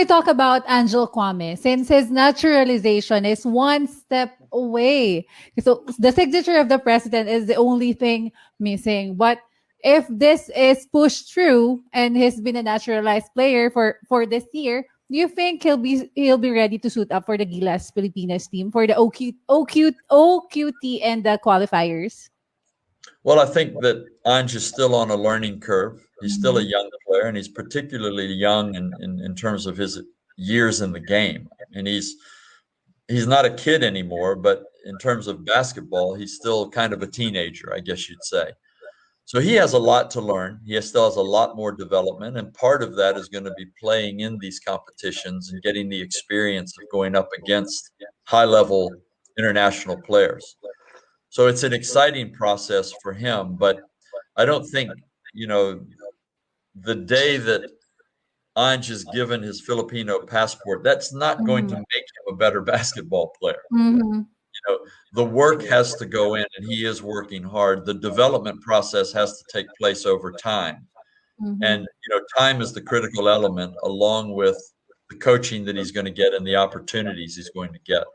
I talk about Angelo Kouame, since his naturalization is one step away. So the signature of the president is the only thing missing. But if this is pushed through and he's been a naturalized player for this year, do you think he'll be ready to suit up for the Gilas Pilipinas team for the OQT and the qualifiers? Well, I think that Ange is still on a learning curve. He's still a Mhm. young player, and he's particularly young in terms of his years in the game. And he's not a kid anymore, but in terms of basketball, he's still kind of a teenager, I guess you'd say. So he has a lot to learn. Still has a lot more development, and part of that is going to be playing in these competitions and getting the experience of going up against high-level international players. So it's an exciting process for him, but I don't think, you know, the day that Ange is given his Filipino passport, that's not going to Mhm. make him a better basketball player. Mhm. You know, the work has to go in, and he is working hard. The development process has to take place over time. And, Mhm. time is the critical element along with the coaching that he's going to get and the opportunities he's going to get.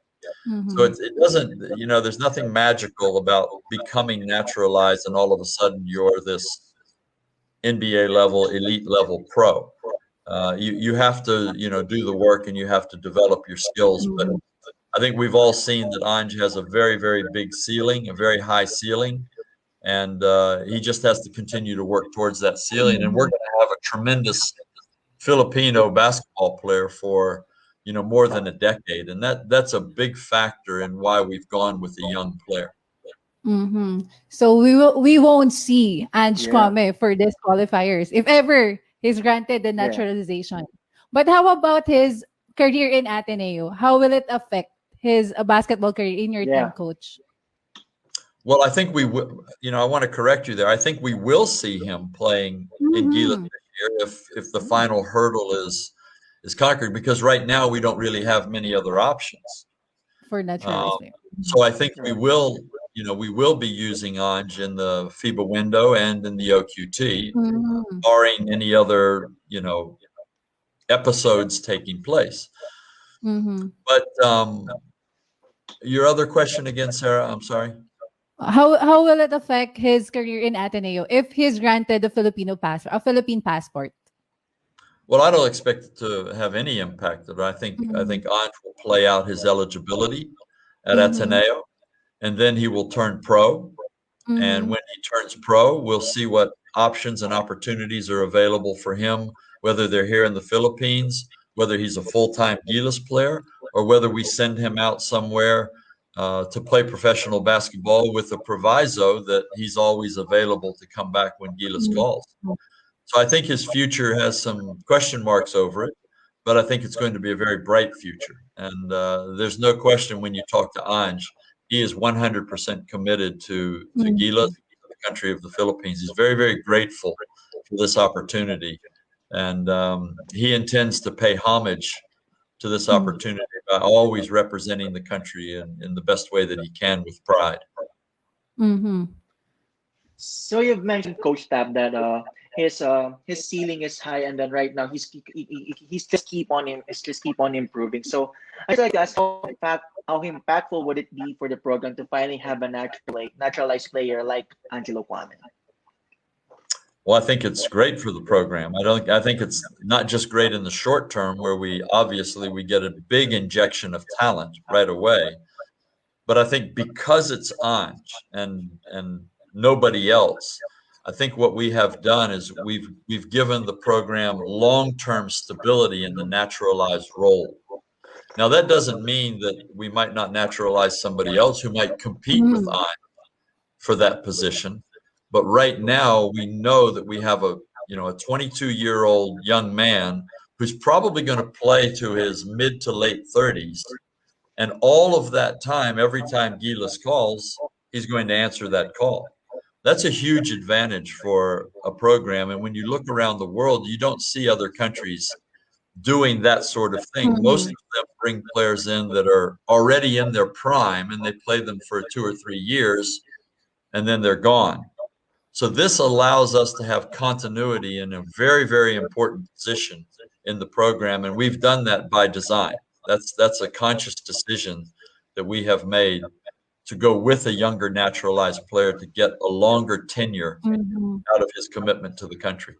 So Mhm. it doesn't, there's nothing magical about becoming naturalized and all of a sudden you're this NBA level, elite level pro. You have to, do the work and you have to develop your skills. But Mhm. I think we've all seen that Ange has a very, very big ceiling, a very high ceiling, and he just has to continue to work towards that ceiling. And we're Mhm. going to have a tremendous Filipino basketball player for more than a decade, and that's a big factor in why we've gone with a young player. Mhm. So we won't see Ange Yeah. Kwame for this qualifiers if ever he's granted the Yeah. naturalization. But how about his career in Ateneo? How will it affect his basketball career in your team, Yeah. coach? Well, I think we will. I want to correct you there. I think we will see him playing in Gilas Mhm. this year if the final hurdle is conquered, because right now we don't really have many other options. For Um, naturalized player. so I think we Right. will. We will be using Ange in the FIBA window and in the OQT, Mhm. barring any other episodes taking place. Mhm. But your other question again, Sarah? I'm sorry. How will it affect his career in Ateneo if he's granted a Philippine passport? Well, I don't expect it to have any impact. I think Mhm. Ange will play out his eligibility at Mhm. Ateneo, and then he will turn pro. And Mhm. when he turns pro, we'll see what options and opportunities are available for him, whether they're here in the Philippines, whether he's a full-time Gilas player, or whether we send him out somewhere to play professional basketball with a proviso that he's always available to come back when Gilas Mhm. calls. So I think his future has some question marks over it, but I think it's going to be a very bright future. And there's no question when you talk to Ange, he is 100% committed to Gilas, Mhm. the country of the Philippines. He's very, very grateful for this opportunity. And he intends to pay homage to this Mhm. opportunity by always representing the country in the best way that he can with pride. Mhm. So you've mentioned, Coach Tab, that his ceiling is high, and then right now he's just keep on improving. So I just like to ask how impactful would it be for the program to finally have a naturalized player like Angelo Kouame? Well, I think it's great for the program. I think it's not just great in the short term where we get a big injection of talent right away, but I think because it's Ange and nobody else, I think what we have done is we've given the program long-term stability in the naturalized role. Now, that doesn't mean that we might not naturalize somebody else who might compete with Mhm. Ange for that position. But right now, we know that we have a 22-year-old young man who's probably going to play to his mid to late 30s. And all of that time, every time Gilas calls, he's going to answer that call. That's a huge advantage for a program. And when you look around the world, you don't see other countries doing that sort of thing. Most Mhm. of them bring players in that are already in their prime and they play them for 2 or 3 years and then they're gone. So this allows us to have continuity in a very, very important position in the program, and we've done that by design. That's a conscious decision that we have made to go with a younger naturalized player to get a longer tenure Mhm. out of his commitment to the country.